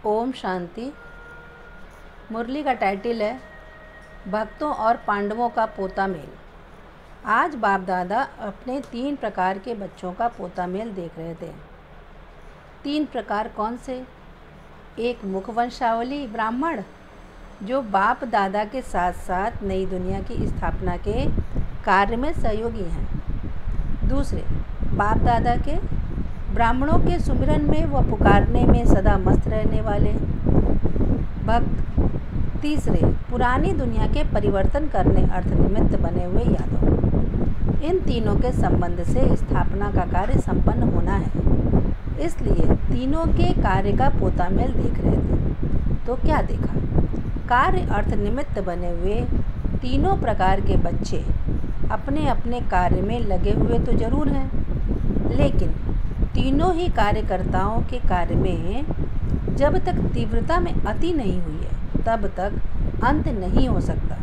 ओम शांति। मुरली का टाइटल है भक्तों और पांडवों का पोता मेल। आज बाप दादा अपने 3 प्रकार के बच्चों का पोता मेल देख रहे थे। 3 प्रकार कौन से? एक मुखवंशावली ब्राह्मण जो बाप दादा के साथ साथ नई दुनिया की स्थापना के कार्य में सहयोगी हैं। दूसरे बाप दादा के ब्राह्मणों के सुमिरन में व पुकारने में सदा मस्त रहने वाले भक्त। तीसरे पुरानी दुनिया के परिवर्तन करने अर्थ निमित्त बने हुए यादव। इन तीनों के संबंध से स्थापना का कार्य संपन्न होना है, इसलिए तीनों के कार्य का पोता मेल देख रहे थे। तो क्या देखा? कार्य अर्थ निमित्त बने हुए तीनों प्रकार के बच्चे अपने अपने कार्य में लगे हुए तो जरूर हैं, लेकिन तीनों ही कार्यकर्ताओं के कार्य में जब तक तीव्रता में अति नहीं हुई है तब तक अंत नहीं हो सकता,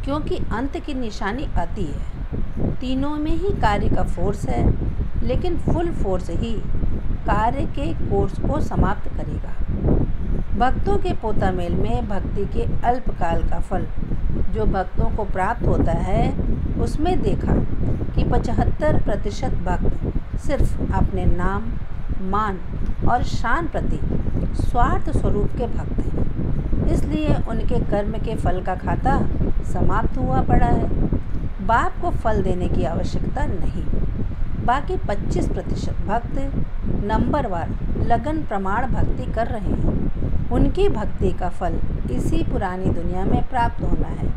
क्योंकि अंत की निशानी अति है। तीनों में ही कार्य का फोर्स है, लेकिन फुल फोर्स ही कार्य के कोर्स को समाप्त करेगा। भक्तों के पोता मेल में भक्ति के अल्पकाल का फल जो भक्तों को प्राप्त होता है, उसमें देखा कि 75% भक्त सिर्फ अपने नाम, मान और शान प्रति स्वार्थ स्वरूप के भक्त हैं, इसलिए उनके कर्म के फल का खाता समाप्त हुआ पड़ा है। बाप को फल देने की आवश्यकता नहीं। बाकी 25% भक्त नंबरवार लगन प्रमाण भक्ति कर रहे हैं। उनकी भक्ति का फल इसी पुरानी दुनिया में प्राप्त होना है,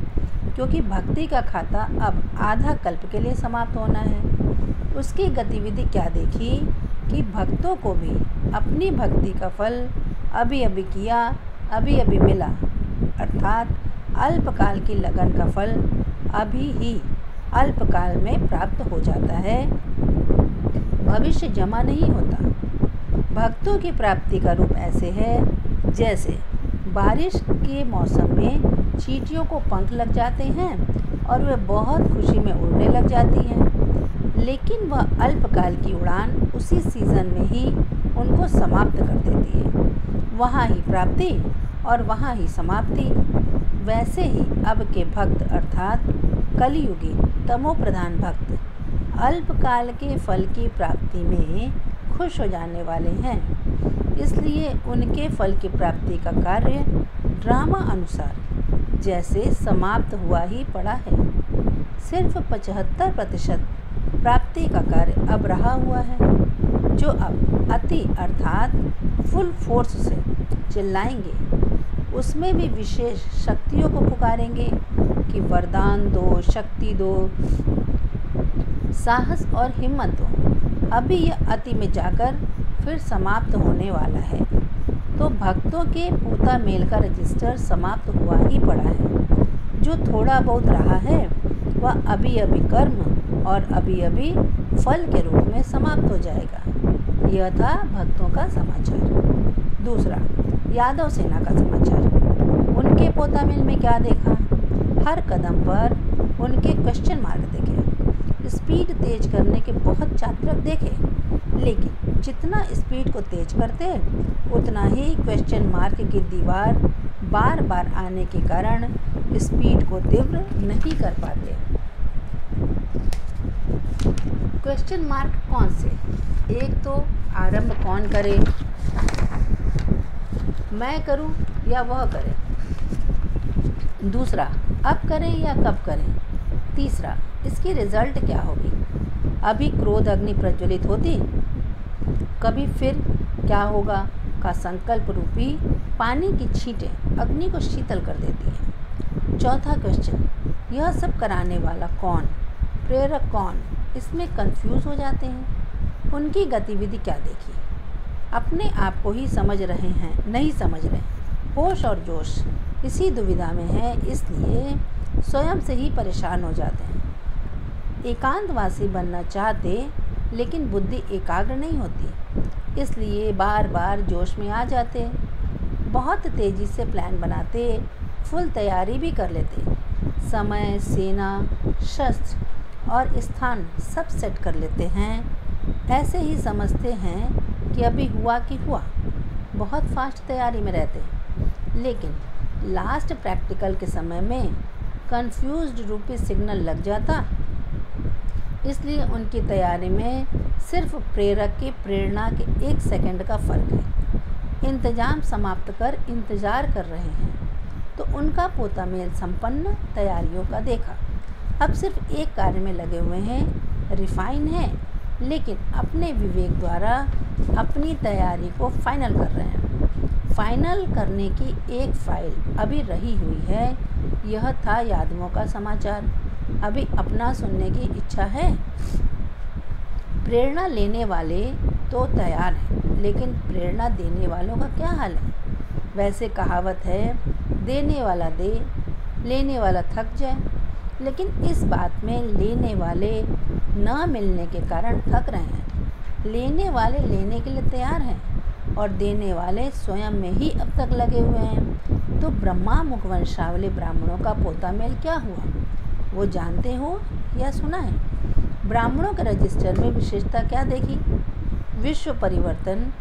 क्योंकि भक्ति का खाता अब आधा कल्प के लिए समाप्त होना है। उसकी गतिविधि क्या देखी कि भक्तों को भी अपनी भक्ति का फल अभी अभी किया, अभी अभी मिला, अर्थात अल्पकाल की लगन का फल अभी ही अल्पकाल में प्राप्त हो जाता है, भविष्य जमा नहीं होता। भक्तों की प्राप्ति का रूप ऐसे है जैसे बारिश के मौसम में चींटियों को पंख लग जाते हैं और वे बहुत खुशी में उड़ने लग जाती हैं, लेकिन वह अल्पकाल की उड़ान उसी सीज़न में ही उनको समाप्त कर देती है। वहाँ ही प्राप्ति और वहाँ ही समाप्ति। वैसे ही अब के भक्त अर्थात कलियुगी तमो प्रधान भक्त अल्पकाल के फल की प्राप्ति में खुश हो जाने वाले हैं, इसलिए उनके फल की प्राप्ति का कार्य ड्रामा अनुसार जैसे समाप्त हुआ ही पड़ा है। सिर्फ 75% प्राप्ति का कार्य अब रहा हुआ है, जो अब अति अर्थात फुल फोर्स से चिल्लाएंगे। उसमें भी विशेष शक्तियों को पुकारेंगे कि वरदान दो, शक्ति दो, साहस और हिम्मत दो। अभी यह अति में जाकर फिर समाप्त होने वाला है। तो भक्तों के पोता मेल का रजिस्टर समाप्त हुआ ही पड़ा है। जो थोड़ा बहुत रहा है वह अभी अभी कर्म और अभी अभी फल के रूप में समाप्त हो जाएगा। यह था भक्तों का समाचार। दूसरा यादव सेना का समाचार। उनके पोता मेल में क्या देखा? हर कदम पर उनके क्वेश्चन मार्क देखे। स्पीड तेज करने के बहुत चातुर्य देखे, लेकिन जितना स्पीड को तेज करते उतना ही क्वेश्चन मार्क की दीवार बार बार आने के कारण स्पीड को तीव्र नहीं कर पाते। क्वेश्चन मार्क कौन से? एक तो आरंभ कौन करे, मैं करूं या वह करे। दूसरा अब करें या कब करें। तीसरा इसकी रिजल्ट क्या होगी। अभी क्रोध अग्नि प्रज्वलित होती, कभी फिर क्या होगा का संकल्प रूपी पानी की छींटें अग्नि को शीतल कर देती हैं। चौथा क्वेश्चन, यह सब कराने वाला कौन, प्रेरक कौन, इसमें कंफ्यूज हो जाते हैं। उनकी गतिविधि क्या देखी? अपने आप को ही समझ रहे हैं, नहीं समझ रहे। होश और जोश इसी दुविधा में है, इसलिए स्वयं से ही परेशान हो जाते हैं। एकांतवासी बनना चाहते, लेकिन बुद्धि एकाग्र नहीं होती, इसलिए बार बार जोश में आ जाते। बहुत तेज़ी से प्लान बनाते, फुल तैयारी भी कर लेते। समय, सेना, शस्त्र और स्थान सब सेट कर लेते हैं। ऐसे ही समझते हैं कि अभी हुआ कि हुआ। बहुत फास्ट तैयारी में रहते हैं, लेकिन लास्ट प्रैक्टिकल के समय में कंफ्यूज्ड रूपी सिग्नल लग जाता। इसलिए उनकी तैयारी में सिर्फ प्रेरक की प्रेरणा के 1 सेकंड का फ़र्क है। इंतज़ाम समाप्त कर इंतज़ार कर रहे हैं तो उनका पोता मेल संपन्न तैयारियों का देखा। अब सिर्फ एक कार्य में लगे हुए हैं, रिफाइन है, लेकिन अपने विवेक द्वारा अपनी तैयारी को फाइनल कर रहे हैं। फाइनल करने की एक फाइल अभी रही हुई है। यह था यादवों का समाचार। अभी अपना सुनने की इच्छा है। प्रेरणा लेने वाले तो तैयार हैं, लेकिन प्रेरणा देने वालों का क्या हाल है? वैसे कहावत है, देने वाला दे, लेने वाला थक जाए। लेकिन इस बात में लेने वाले न मिलने के कारण थक रहे हैं। लेने वाले लेने के लिए तैयार हैं और देने वाले स्वयं में ही अब तक लगे हुए हैं। तो ब्रह्मा मुखवंशावली ब्राह्मणों का पोता मेल क्या हुआ, वो जानते हो या सुना है? ब्राह्मणों के रजिस्टर में विशेषता क्या देखी? विश्व परिवर्तन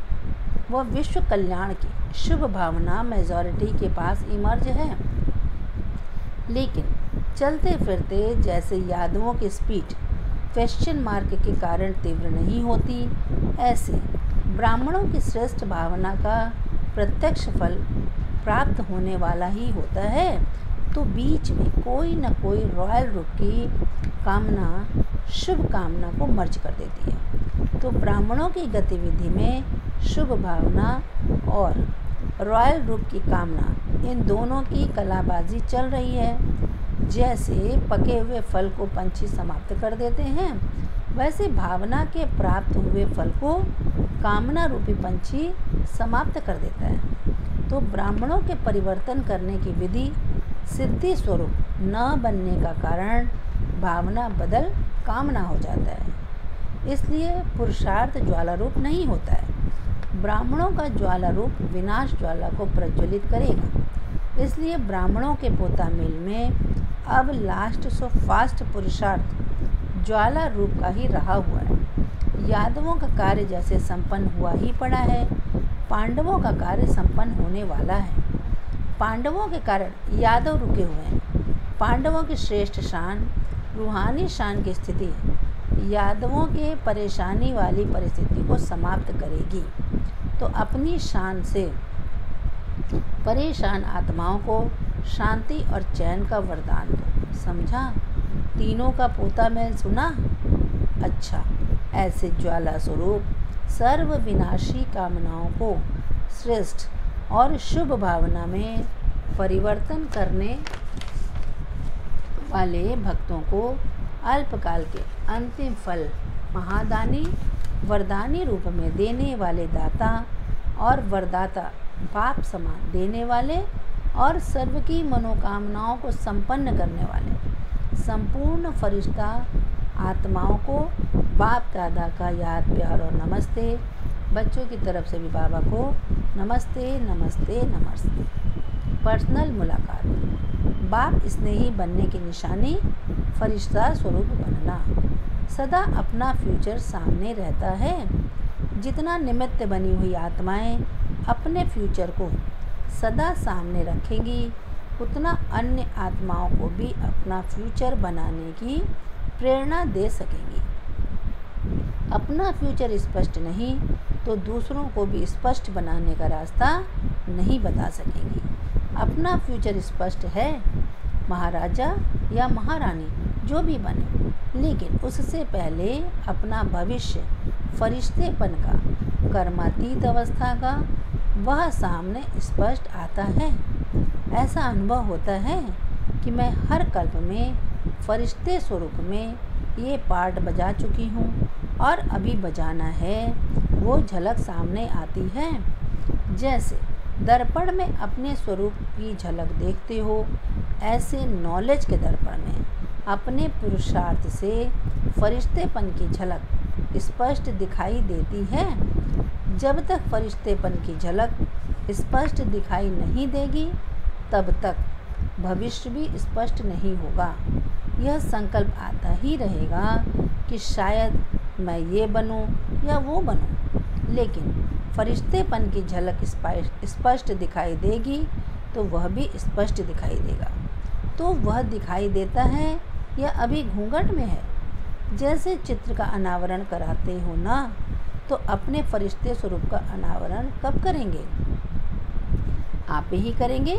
व विश्व कल्याण की शुभ भावना मेजॉरिटी के पास इमर्ज है, लेकिन चलते फिरते जैसे यादवों की स्पीड क्वेश्चन मार्क के कारण तीव्र नहीं होती, ऐसे ब्राह्मणों की श्रेष्ठ भावना का प्रत्यक्ष फल प्राप्त होने वाला ही होता है। तो बीच में कोई न कोई रॉयल रूप की कामना शुभ कामना को मर्ज कर देती है। तो ब्राह्मणों की गतिविधि में शुभ भावना और रॉयल रूप की कामना, इन दोनों की कलाबाजी चल रही है। जैसे पके हुए फल को पंछी समाप्त कर देते हैं, वैसे भावना के प्राप्त हुए फल को कामना रूपी पंछी समाप्त कर देता है। तो ब्राह्मणों के परिवर्तन करने की विधि सिद्धि स्वरूप न बनने का कारण भावना बदल कामना हो जाता है। इसलिए पुरुषार्थ ज्वाला रूप नहीं होता है। ब्राह्मणों का ज्वाला रूप विनाश ज्वाला को प्रज्वलित करेगा। इसलिए ब्राह्मणों के पोता मेल में अब लास्ट सो फास्ट पुरुषार्थ ज्वाला रूप का ही रहा हुआ है। यादवों का कार्य जैसे संपन्न हुआ ही पड़ा है, पांडवों का कार्य संपन्न होने वाला है। पांडवों के कारण यादव रुके हुए हैं। पांडवों की श्रेष्ठ शान, रूहानी शान की स्थिति यादवों के परेशानी वाली परिस्थिति को समाप्त करेगी। तो अपनी शान से परेशान आत्माओं को शांति और चैन का वरदान दो। समझा? तीनों का पोता मेल सुना? अच्छा, ऐसे ज्वाला स्वरूप सर्व विनाशी कामनाओं को श्रेष्ठ और शुभ भावना में परिवर्तन करने वाले भक्तों को अल्पकाल के अंतिम फल महादानी वरदानी रूप में देने वाले दाता और वरदाता बाप समान देने वाले और सर्व की मनोकामनाओं को संपन्न करने वाले संपूर्ण फरिश्ता आत्माओं को बाप दादा का याद प्यार और नमस्ते। बच्चों की तरफ से भी बाबा को नमस्ते नमस्ते नमस्ते। पर्सनल मुलाकात। बाप स्नेही बनने की निशानी फरिश्ता स्वरूप बनना। सदा अपना फ्यूचर सामने रहता है। जितना निमित्त बनी हुई आत्माएं अपने फ्यूचर को सदा सामने रखेंगी, उतना अन्य आत्माओं को भी अपना फ्यूचर बनाने की प्रेरणा दे सकेंगी। अपना फ्यूचर स्पष्ट नहीं तो दूसरों को भी स्पष्ट बनाने का रास्ता नहीं बता सकेंगी। अपना फ्यूचर स्पष्ट है, महाराजा या महारानी जो भी बने, लेकिन उससे पहले अपना भविष्य फरिश्तेपन का, कर्मातीत अवस्था का, वह सामने स्पष्ट आता है। ऐसा अनुभव होता है कि मैं हर कल्प में फरिश्ते स्वरूप में ये पार्ट बजा चुकी हूँ और अभी बजाना है। वो झलक सामने आती है। जैसे दर्पण में अपने स्वरूप की झलक देखते हो, ऐसे नॉलेज के दर्पण में अपने पुरुषार्थ से फरिश्तेपन की झलक स्पष्ट दिखाई देती है। जब तक फरिश्तेपन की झलक स्पष्ट दिखाई नहीं देगी, तब तक भविष्य भी स्पष्ट नहीं होगा। यह संकल्प आता ही रहेगा कि शायद मैं ये बनूं या वो बनूं, लेकिन फरिश्तेपन की झलक स्पष्ट दिखाई देगी तो वह भी स्पष्ट दिखाई देगा। तो वह दिखाई देता है या अभी घूंघट में है? जैसे चित्र का अनावरण कराते हो ना, तो अपने फरिश्ते स्वरूप का अनावरण कब करेंगे? आप ही करेंगे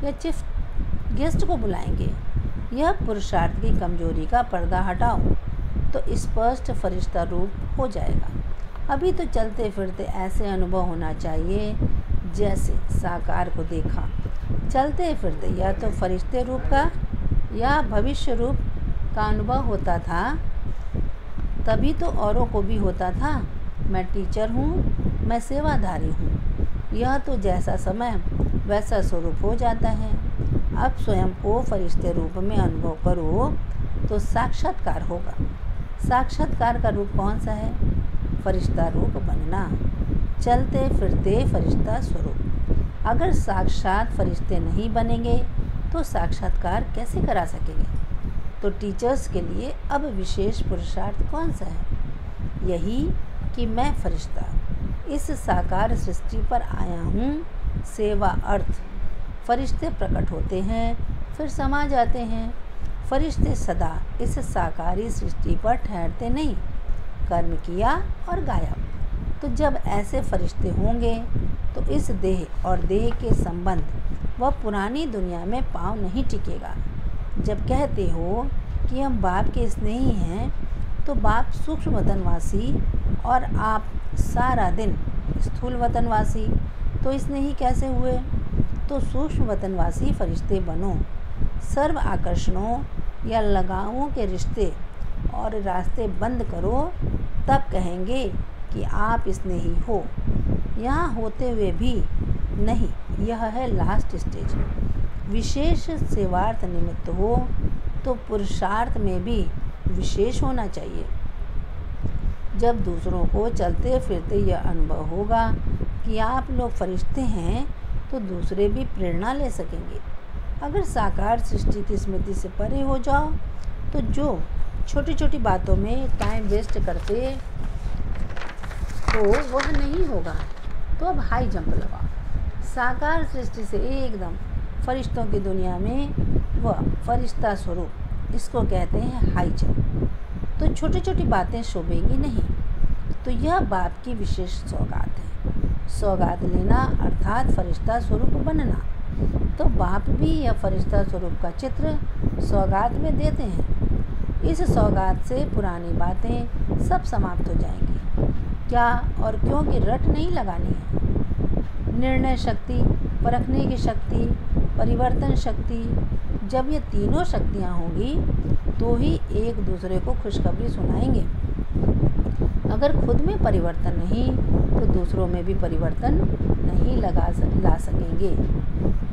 या चीफ गेस्ट को बुलाएंगे? यह पुरुषार्थ की कमजोरी का पर्दा हटाओ तो स्पष्ट फरिश्ता रूप हो जाएगा। अभी तो चलते फिरते ऐसे अनुभव होना चाहिए जैसे साकार को देखा। चलते फिरते या तो फरिश्ते रूप का या भविष्य रूप का अनुभव होता था, तभी तो औरों को भी होता था। मैं टीचर हूँ, मैं सेवाधारी हूँ। यह तो जैसा समय वैसा स्वरूप हो जाता है। अब स्वयं को फरिश्ते रूप में अनुभव करो तो साक्षात्कार होगा। साक्षात्कार का रूप कौन सा है? फरिश्ता रूप बनना, चलते फिरते फरिश्ता स्वरूप। अगर साक्षात फरिश्ते नहीं बनेंगे तो साक्षात्कार कैसे करा सकेंगे? तो टीचर्स के लिए अब विशेष पुरुषार्थ कौन सा है? यही कि मैं फरिश्ता इस साकार सृष्टि पर आया हूँ। सेवा अर्थ फरिश्ते प्रकट होते हैं फिर समा जाते हैं। फरिश्ते सदा इस साकारी सृष्टि पर ठहरते नहीं, कर्म किया और गाया। तो जब ऐसे फरिश्ते होंगे तो इस देह और देह के संबंध वह पुरानी दुनिया में पाँव नहीं टिकेगा। जब कहते हो कि हम बाप के स्नेही हैं, तो बाप सूक्ष्म वतनवासी और आप सारा दिन स्थूल वतनवासी, तो स्नेही कैसे हुए? तो सूक्ष्म वतनवासी फरिश्ते बनो। सर्व आकर्षणों या लगावों के रिश्ते और रास्ते बंद करो, तब कहेंगे कि आप स्नेही हो। यहाँ होते हुए भी नहीं, यह है लास्ट स्टेज। विशेष सेवार्थ निमित्त हो तो पुरुषार्थ में भी विशेष होना चाहिए। जब दूसरों को चलते फिरते यह अनुभव होगा कि आप लोग फरिश्ते हैं, तो दूसरे भी प्रेरणा ले सकेंगे। अगर साकार सृष्टि की स्मृति से परे हो जाओ तो जो छोटी छोटी बातों में टाइम वेस्ट करते हो वह नहीं होगा। तो अब हाई जंप लगाओ साकार सृष्टि से एकदम फरिश्तों की दुनिया में, वह फरिश्ता स्वरूप, इसको कहते हैं हाई जंप। तो छोटी छोटी बातें शोभेंगी नहीं। तो यह बाप की विशेष सौगात है। सौगात लेना अर्थात फरिश्ता स्वरूप बनना। तो बाप भी यह फरिश्ता स्वरूप का चित्र सौगात में देते हैं। इस सौगात से पुरानी बातें सब समाप्त हो जाएंगी। क्या और क्यों की रट नहीं लगानी है। निर्णय शक्ति, परखने की शक्ति, परिवर्तन शक्ति, जब ये तीनों शक्तियाँ होंगी तो ही एक दूसरे को खुशखबरी सुनाएंगे। अगर खुद में परिवर्तन नहीं तो दूसरों में भी परिवर्तन नहीं ला सकेंगे।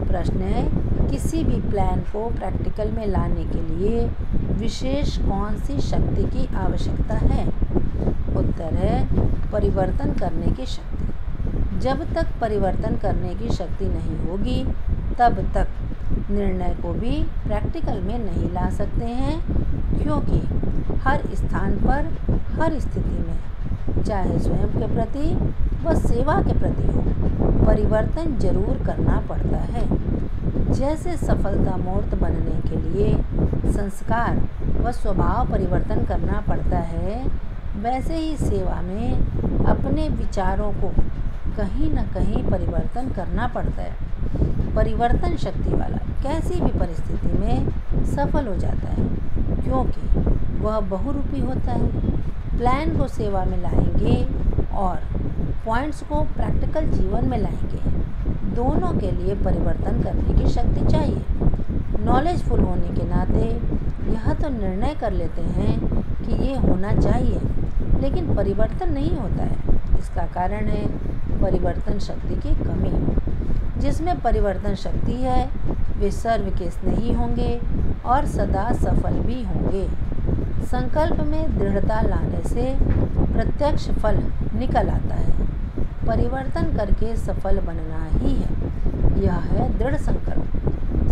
प्रश्न है, किसी भी प्लान को प्रैक्टिकल में लाने के लिए विशेष कौन सी शक्ति की आवश्यकता है? उत्तर है परिवर्तन करने की शक्ति। जब तक परिवर्तन करने की शक्ति नहीं होगी तब तक निर्णय को भी प्रैक्टिकल में नहीं ला सकते हैं, क्योंकि हर स्थान पर, हर स्थिति में, चाहे स्वयं के प्रति व सेवा के प्रति हो, परिवर्तन जरूर करना पड़ता है। जैसे सफलता मूर्त बनने के लिए संस्कार व स्वभाव परिवर्तन करना पड़ता है, वैसे ही सेवा में अपने विचारों को कहीं न कहीं परिवर्तन करना पड़ता है। परिवर्तन शक्ति वाला कैसी भी परिस्थिति में सफल हो जाता है, क्योंकि वह बहुरूपी होता है। प्लान को सेवा में लाएंगे और पॉइंट्स को प्रैक्टिकल जीवन में लाएंगे। दोनों के लिए परिवर्तन करने की शक्ति चाहिए। नॉलेजफुल होने के नाते यह तो निर्णय कर लेते हैं कि ये होना चाहिए, लेकिन परिवर्तन नहीं होता है। इसका कारण है परिवर्तन शक्ति की कमी। जिसमें परिवर्तन शक्ति है वे सर्व के स्नेही होंगे और सदा सफल भी होंगे। संकल्प में दृढ़ता लाने से प्रत्यक्ष फल निकल आता है। परिवर्तन करके सफल बनना ही है, यह है दृढ़ संकल्प।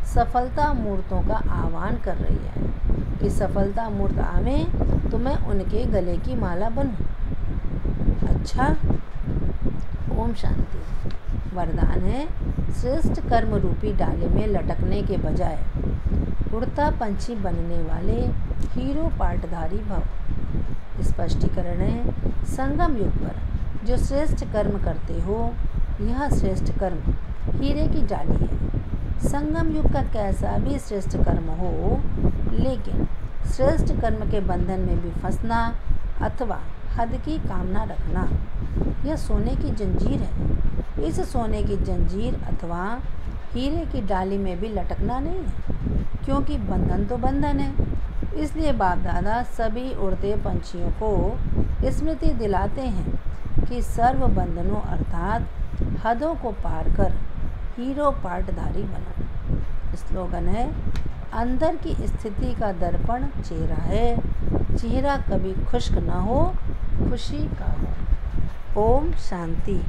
सफलता मूर्तों का आह्वान कर रही है कि सफलता मूर्त आवे तो मैं उनके गले की माला बनूं। अच्छा, ओम शांति। वरदान है, श्रेष्ठ कर्म रूपी डाले में लटकने के बजाय उड़ता पंछी बनने वाले हीरो पाटधारी भव। स्पष्टीकरण है, संगम युग पर जो श्रेष्ठ कर्म करते हो, यह श्रेष्ठ कर्म हीरे की डाली है। संगम युग का कैसा भी श्रेष्ठ कर्म हो, लेकिन श्रेष्ठ कर्म के बंधन में भी फंसना अथवा हद की कामना रखना, यह सोने की जंजीर है। इस सोने की जंजीर अथवा हीरे की डाली में भी लटकना नहीं है, क्योंकि बंधन तो बंधन है। इसलिए बाप दादा सभी उड़ते पंछियों को स्मृति दिलाते हैं कि सर्व बंधनों अर्थात हदों को पार कर हीरो पाटधारी बनो। स्लोगन है, अंदर की स्थिति का दर्पण चेहरा है, चेहरा कभी खुश्क न हो, खुशी का हो। ओम शांति।